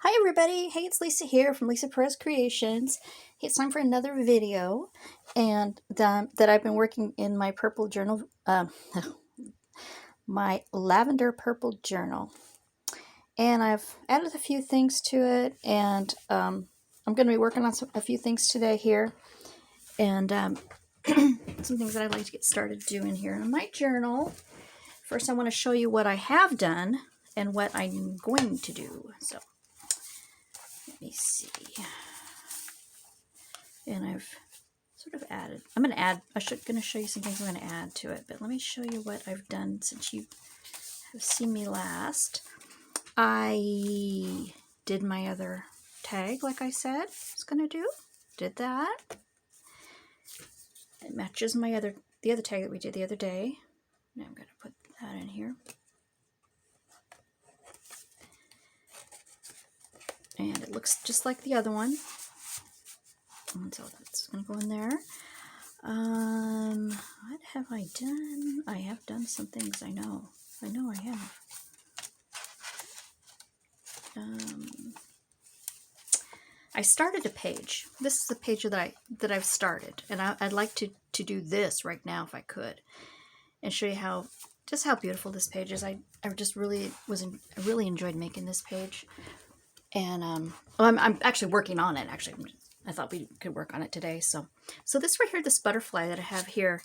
Hi everybody, hey, it's Lisa here from Lisa Perez Creations. Hey, it's time for another video, and that I've been working in my purple journal, my lavender purple journal, and I've added a few things to it, and I'm going to be working on a few things today here, and some things that I'd like to get started doing here in my journal. First, I want to show you what I have done and what I'm going to do. So let me see. And I've sort of added, I'm going to show you some things I'm going to add to it, but let me show you what I've done since you have seen me last. I did my other tag like I said I was going to do. Did that. It matches the other tag that we did the other day. Now I'm going to put that in here. And it looks just like the other one. And so that's going to go in there. What have I done? I have done some things, I know I have. I started a page. This is a page that I've started, and I'd like to do this right now if I could, and show you how beautiful this page is. I really enjoyed making this page, and I'm actually working on it. Actually, I thought we could work on it today. So this right here, this butterfly that I have here,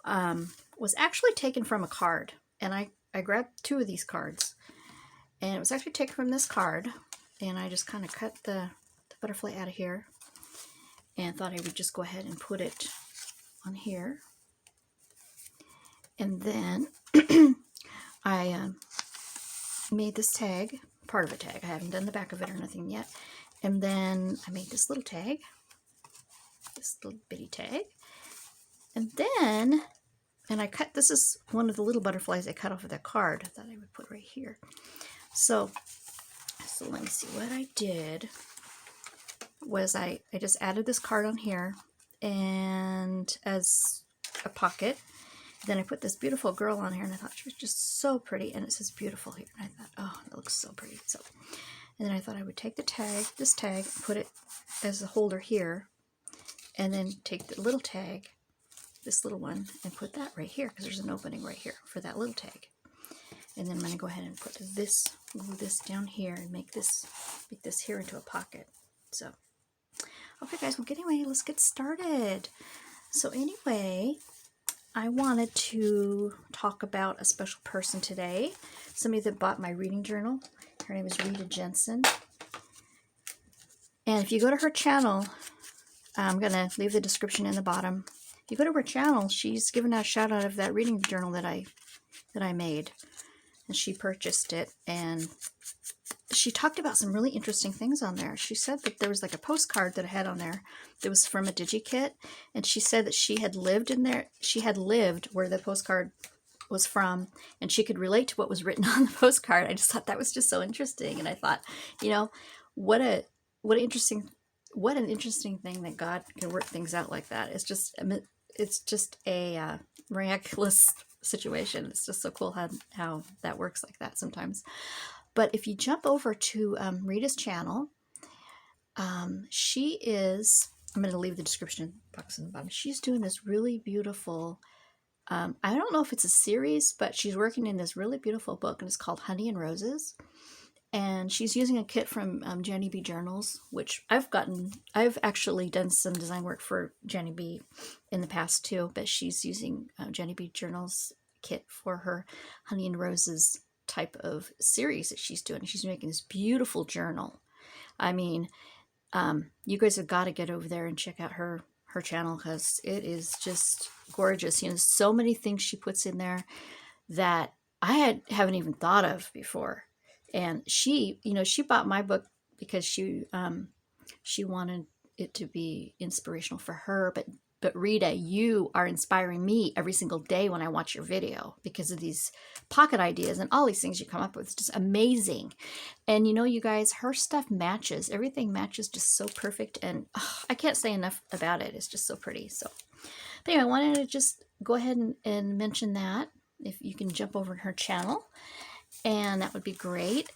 was actually taken from a card, and I grabbed two of these cards, and it was actually taken from this card, and I just kind of cut the butterfly out of here, and thought I would just go ahead and put it on here, and then I made this tag, part of a tag. I haven't done the back of it or nothing yet, and then I made this little tag, this little bitty tag, and then I cut, this is one of the little butterflies I cut off of that card that I would put right here. So let me see, what I did was I just added this card on here and as a pocket. Then I put this beautiful girl on here, and I thought she was just so pretty, and it says beautiful here, and I thought, oh, it looks so pretty. So, and then I thought I would take this tag, put it as a holder here, and then take the little tag, this little one, and put that right here, because there's an opening right here for that little tag. And then I'm going to go ahead and put this, glue this down here, and make this here into a pocket. So, okay guys, well anyway, let's get started. So anyway, I wanted to talk about a special person today. Somebody that bought my reading journal. Her name is Rita Jensen. And if you go to her channel, I'm going to leave the description in the bottom. If you go to her channel, she's given out a shout out of that reading journal that I made. And she purchased it, and she talked about some really interesting things on there. She said that there was like a postcard that I had on there that was from a DigiKit, and she said that she had lived in there. She had lived where the postcard was from, and she could relate to what was written on the postcard. I just thought that was just so interesting, and I thought, you know, what an interesting thing that God can work things out like that. It's just a miraculous situation. It's just so cool how that works like that sometimes. But if you jump over to Rita's channel, she is, I'm going to leave the description box in the bottom. She's doing this really beautiful, I don't know if it's a series, but she's working in this really beautiful book, and it's called Honey and Roses. And she's using a kit from Jenny B Journals, which I've actually done some design work for Jenny B in the past too, but she's using Jenny B Journals kit for her Honey and Roses type of series that she's doing. She's making this beautiful journal. I mean, you guys have got to get over there and check out her channel, because it is just gorgeous. You know, so many things she puts in there that I haven't even thought of before. And she bought my book because she wanted it to be inspirational for her. But Rita, you are inspiring me every single day when I watch your video, because of these pocket ideas and all these things you come up with. It's just amazing. And you know, you guys, her stuff matches. Everything matches just so perfect. And I can't say enough about it. It's just so pretty. So but anyway, I wanted to just go ahead and mention that. If you can jump over to her channel, and that would be great.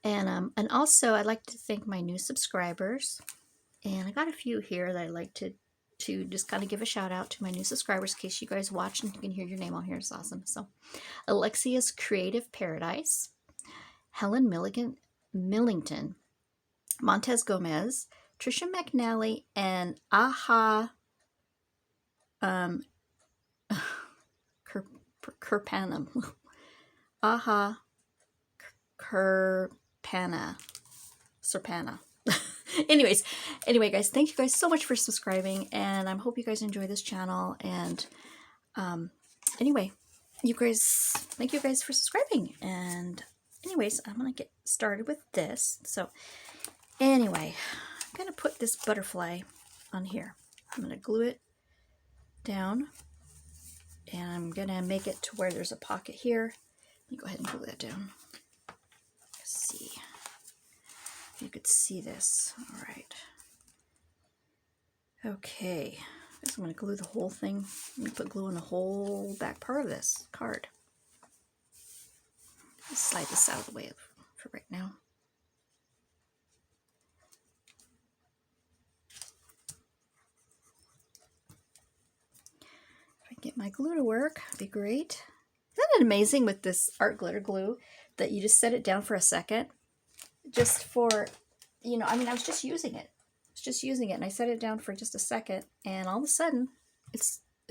And also I'd like to thank my new subscribers. And I got a few here that I'd like to just kind of give a shout out to my new subscribers in case you guys watch and you can hear your name on here. It's awesome. So Alexia's Creative Paradise, Helen Millington, Montez Gomez, Trisha McNally, and Aha Kirpanam. Aha Serpana. Anyway, guys, thank you guys so much for subscribing, and I hope you guys enjoy this channel. And anyway, thank you guys for subscribing. And anyways, I'm gonna get started with this. So anyway, I'm gonna put this butterfly on here. I'm gonna glue it down, and I'm gonna make it to where there's a pocket here. Let me go ahead and glue that down. Let's see if you could see this. All right. Okay. I guess I'm going to glue the whole thing. I'm going to put glue on the whole back part of this card. Let's slide this out of the way for right now. If I can get my glue to work, it'd be great. Isn't it amazing with this art glitter glue that you just set it down for a second? Just for, you know, I mean, I was just using it. And I set it down for just a second, and all of a sudden, it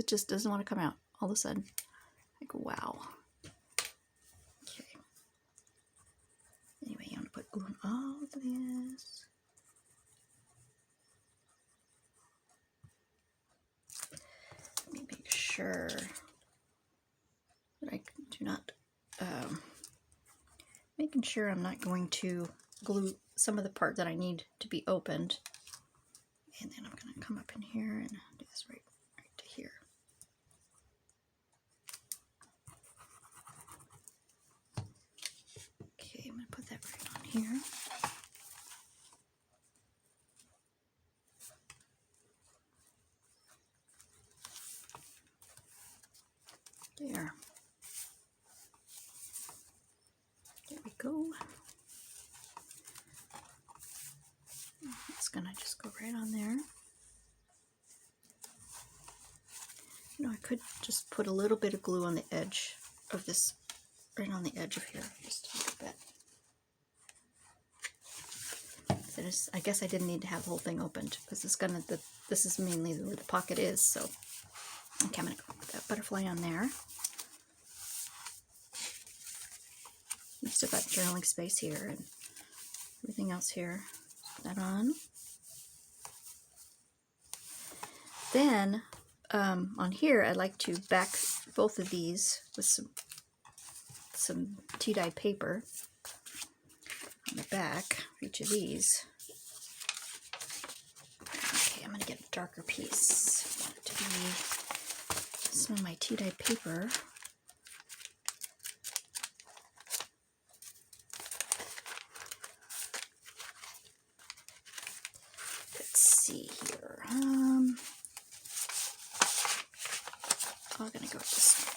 just doesn't want to come out. All of a sudden. Like, wow. Okay. Anyway, I'm going to put glue on all of this. Let me make sure that I do not, making sure I'm not going to glue some of the part that I need to be opened. And then I'm going to come up in here and do this right to here. Okay, I'm going to put that right on here. There. There we go. It's going to just go right on there. You know, I could just put a little bit of glue on the edge of this, right on the edge of here, just a little bit. So I guess I didn't need to have the whole thing opened because this is mainly where the pocket is. So okay, I'm going to go put that butterfly on there. We've still got journaling space here and everything else here. Put that on. Then on here, I'd like to back both of these with some tea-dyed paper on the back for each of these. Okay, I'm going to get a darker piece. I want it to be some of my tea-dyed paper. Let's see here. I'm going to go with this one.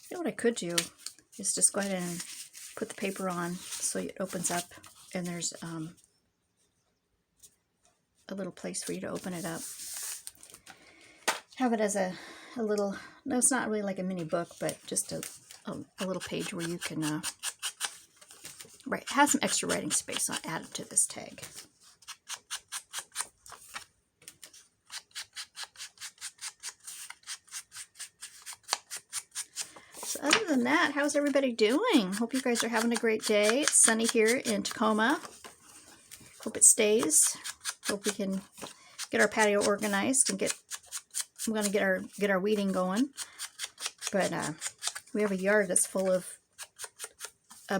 You know what I could do is just go ahead and put the paper on so it opens up, and there's a little place for you to open it up. Have it as a little, no, it's not really like a mini book, but just a little page where you can write. Have some extra writing space added to this tag. So other than that, how's everybody doing? Hope you guys are having a great day. It's sunny here in Tacoma. Hope it stays. Hope we can get our patio organized and I'm going to get our weeding going. But we have a yard that's full of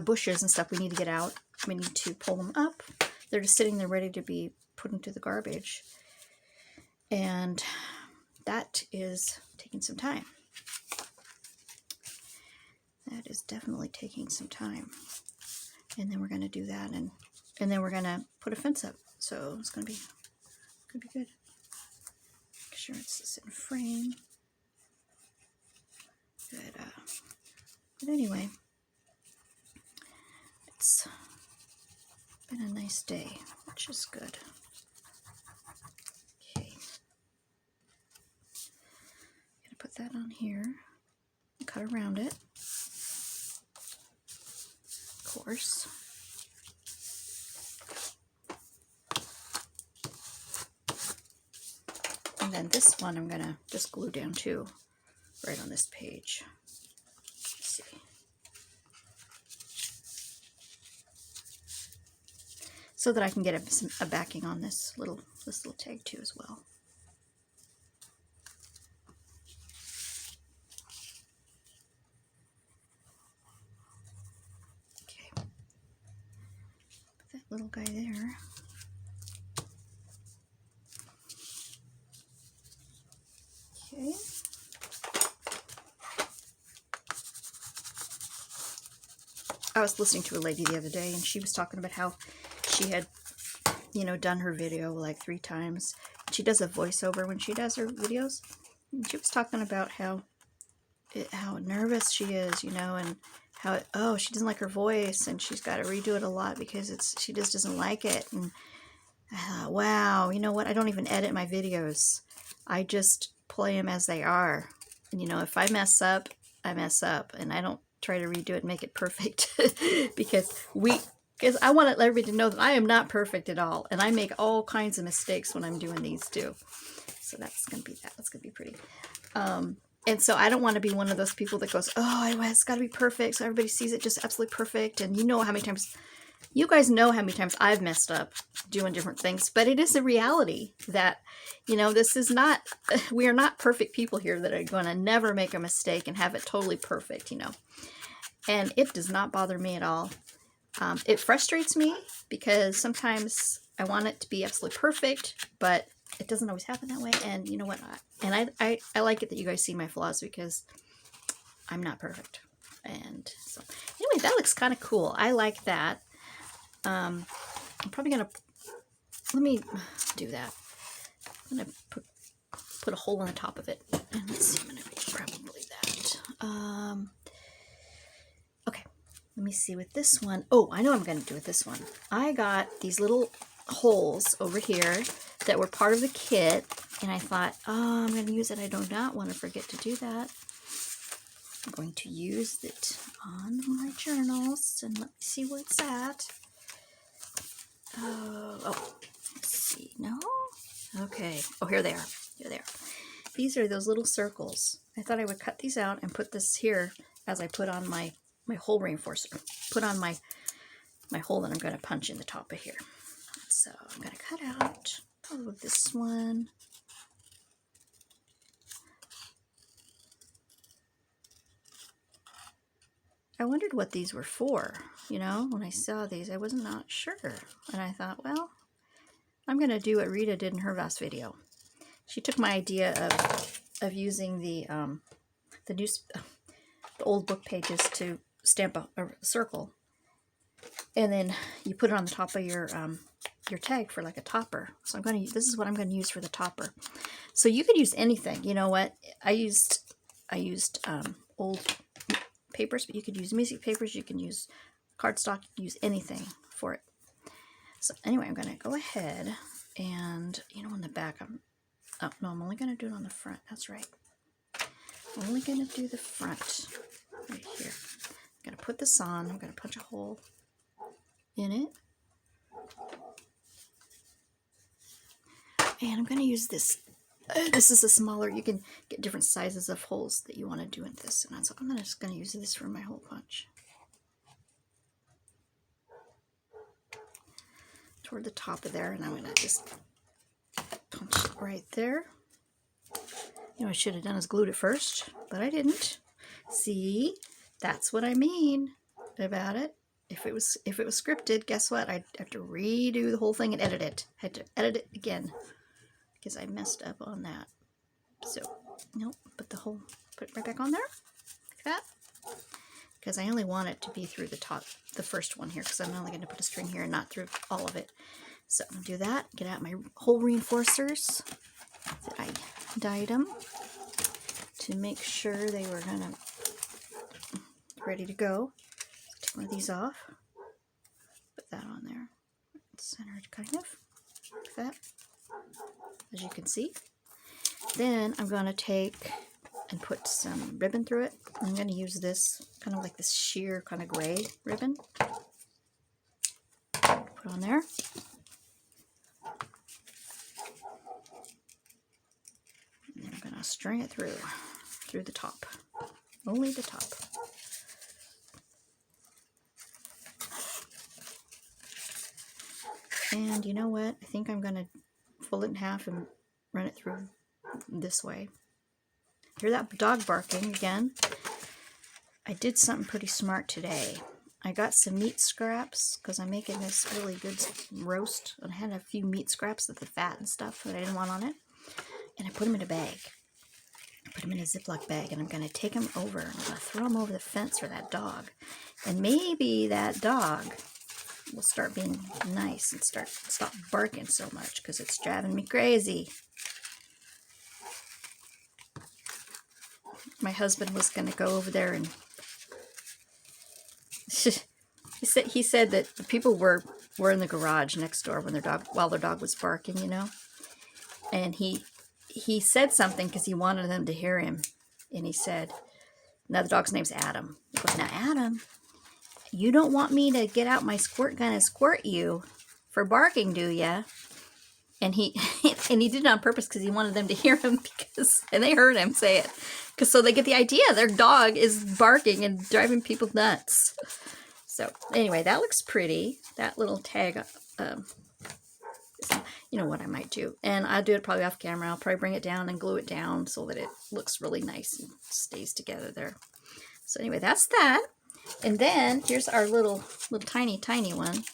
bushes and stuff we need to get out. We need to pull them up. They're just sitting there ready to be put into the garbage. And that is taking some time. That is definitely taking some time. And then we're going to do that, and then we're going to put a fence up. So it's going to be good. Make sure it's in frame. But anyway, it's been a nice day, which is good. Okay. Gonna put that on here. Cut around it. Of course. And then this one I'm gonna just glue down too, right on this page. Let's see. So that I can get a backing on this little tag too as well. Okay. Put that little guy there. Okay. I was listening to a lady the other day, and she was talking about how she had, you know, done her video like 3 times. She does a voiceover when she does her videos. And she was talking about how nervous she is, you know, and how she doesn't like her voice, and she's got to redo it a lot because she just doesn't like it. And I thought, wow, you know what? I don't even edit my videos. I just play them as they are. And, you know, if I mess up, I mess up, and I don't try to redo it and make it perfect because I want everybody to know that I am not perfect at all, and I make all kinds of mistakes when I'm doing these too. So that's gonna be that. That's gonna be pretty. And so I don't want to be one of those people that goes, oh, it's got to be perfect, so everybody sees it just absolutely perfect. And you know how many times, you guys know how many times I've messed up doing different things, but it is a reality that, you know, this is not, we are not perfect people here that are going to never make a mistake and have it totally perfect, you know. And it does not bother me at all. It frustrates me because sometimes I want it to be absolutely perfect, but it doesn't always happen that way. And you know what? I like it that you guys see my flaws because I'm not perfect. And so anyway, that looks kind of cool. I like that. I'm probably going to, let me do that. I'm going to put a hole in the top of it. And let's see, I'm going to probably that. Okay, let me see with this one. Oh, I know what I'm going to do with this one. I got these little holes over here that were part of the kit, and I thought, oh, I'm going to use it. I do not want to forget to do that. I'm going to use it on my journals, and let me see where it's at. Oh, let's see. No? Okay. Oh, here they are. Here they are. These are those little circles. I thought I would cut these out and put this here as I put on my hole reinforcer. Put on my hole that I'm going to punch in the top of here. So I'm going to cut out this one. I wondered what these were for. You know, when I saw these, I was not sure. And I thought, well, I'm going to do what Rita did in her last video. She took my idea of using the old book pages to stamp a circle, and then you put it on the top of your tag for like a topper. So this is what I'm going to use for the topper. So you could use anything. You know what? I used old papers, but you could use music papers. You can use cardstock. You can use anything for it. So anyway, I'm going to go ahead and, you know, on the back, I'm only going to do it on the front. That's right. I'm only going to do the front right here. I'm going to put this on. I'm going to punch a hole in it. And I'm going to use this. This is a smaller, you can get different sizes of holes that you want to do in this. And so I'm just going to use this for my hole punch. Toward the top of there, and I'm going to just punch it right there. You know, I should have done is glued it first, but I didn't. See, that's what I mean about it. If it was scripted, guess what? I'd have to redo the whole thing and edit it. I had to edit it again because I messed up on that. So, nope, put it right back on there, like that. Because I only want it to be through the top, the first one here, because I'm only going to put a string here and not through all of it. So I'm going to do that, get out my hole reinforcers that I dyed them to make sure they were going to ready to go. Take one of these off. Put that on there. Centered kind of, like that, as you can see. Then I'm going to take and put some ribbon through it. I'm going to use this, kind of like this sheer kind of gray ribbon. Put on there. And then I'm going to string it through the top. Only the top. And you know what? I think I'm going to fold it in half and run it through this way. Hear that dog barking again? I did something pretty smart today. I got some meat scraps because I'm making this really good roast. And I had a few meat scraps with the fat and stuff that I didn't want on it. And I put them in a bag. I put them in a Ziploc bag, and I'm going to take them over. And I'm going to throw them over the fence for that dog. And maybe that dog will start being nice and stop barking so much because it's driving me crazy. My husband was going to go over there and he said that the people were in the garage next door while their dog was barking, you know. And he said something because he wanted them to hear him. And he said, now the dog's name's Adam. He goes, now Adam, you don't want me to get out my squirt gun and squirt you for barking, do ya? And he did it on purpose because he wanted them to hear him, and they heard him say it. So they get the idea their dog is barking and driving people nuts. So anyway, that looks pretty. That little tag, you know what I might do. And I'll do it probably off camera. I'll probably bring it down and glue it down so that it looks really nice and stays together there. So anyway, that's that. And then here's our little tiny one.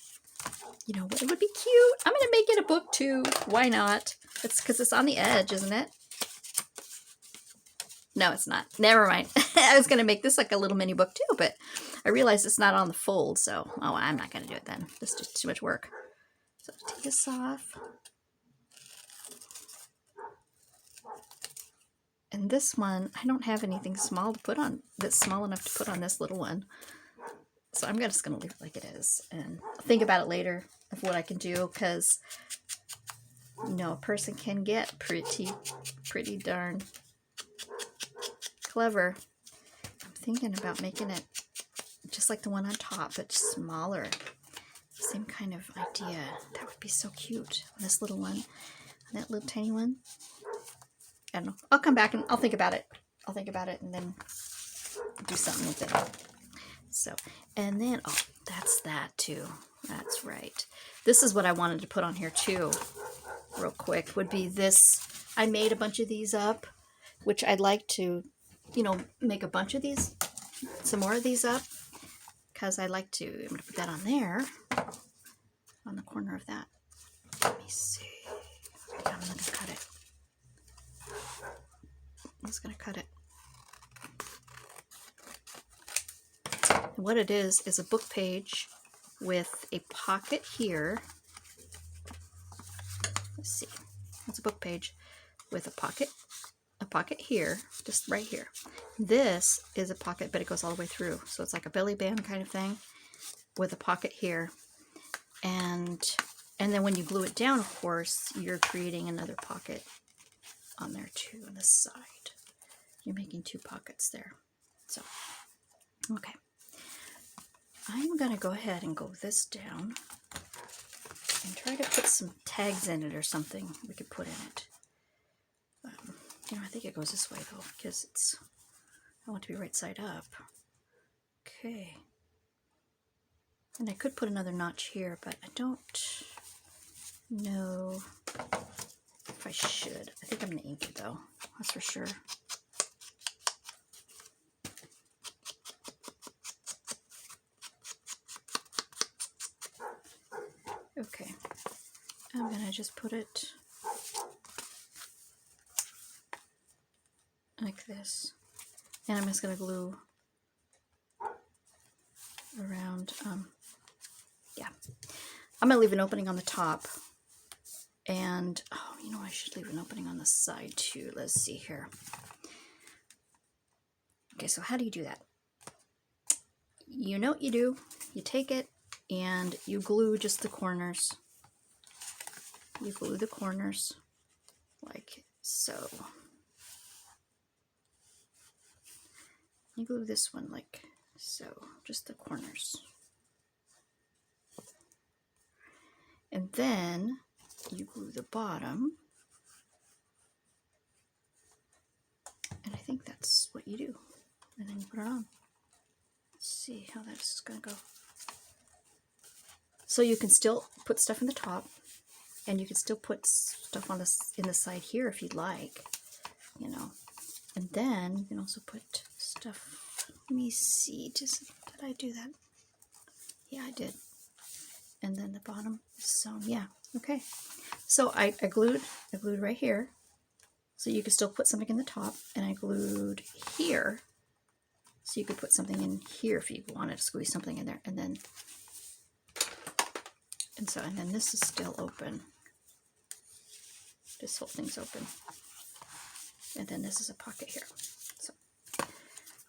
You know, it would be cute. I'm going to make it a book too. Why not? It's because it's on the edge, isn't it? No, it's not. Never mind. I was going to make this like a little mini book too, but I realized it's not on the fold, so I'm not going to do it then. It's just too much work. So take this off. And this one, I don't have anything small to put on, that's small enough to put on this little one. So I'm just going to leave it like it is and think about it later of what I can do, because, you know, a person can get pretty darn clever. I'm thinking about making it just like the one on top, but smaller. Same kind of idea. That would be so cute. This little one, that little tiny one. I don't know. I'll come back and I'll think about it. I'll think about it and then do something with it. So, and then, oh, that's that too. That's right. This is what I wanted to put on here too, real quick, would be this. I made a bunch of these up, which I'd like to, you know, make a bunch of these, some more of these up, because I'd like to, I'm going to put that on there, on the corner of that. Let me see. Okay, I'm going to cut it. I'm just going to cut it. What it is a book page with a pocket here. Let's see. It's a book page with a pocket here, just right here. This is a pocket, but it goes all the way through. So it's like a belly band kind of thing with a pocket here. And then when you glue it down, of course, you're creating another pocket on there too on the side. You're making two pockets there. So, okay. I'm going to go ahead and go this down and try to put some tags in it or something we could put in it. You know, I think it goes this way though, because I want to be right side up. Okay. And I could put another notch here, but I don't know if I should. I think I'm going to ink it though, that's for sure. Okay, I'm going to just put it like this, and I'm just going to glue around, yeah. I'm going to leave an opening on the top, and, oh, you know, I should leave an opening on the side too. Let's see here. Okay, so how do you do that? you know what you do. You take it and you glue just the corners. You glue the corners like so. You glue this one like so, just the corners. And then you glue the bottom. And I think that's what you do. And then you put it on. Let's see how that's gonna go. So you can still put stuff in the top, and you can still put stuff on this in the side here if you'd like, you know. And then you can also put stuff. Let me see. Did I do that? Yeah, I did. And then the bottom is sewn. Yeah. Okay. So I glued right here, so you could still put something in the top, and I glued here, so you could put something in here if you wanted to squeeze something in there, and then this is still open. This whole thing's open, and then this is a pocket here. So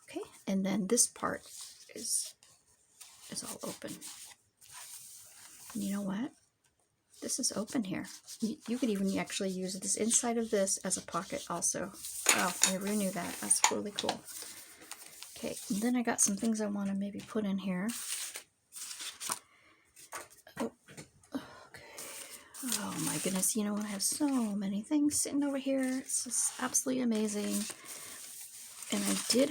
okay, and then this part is all open. And you know what? This is open here. You could even actually use this inside of this as a pocket also. Wow, I never knew that. That's really cool. Okay, and then I got some things I want to maybe put in here. Oh, okay. Oh my goodness, you know what? I have so many things sitting over here. It's just absolutely amazing. And I did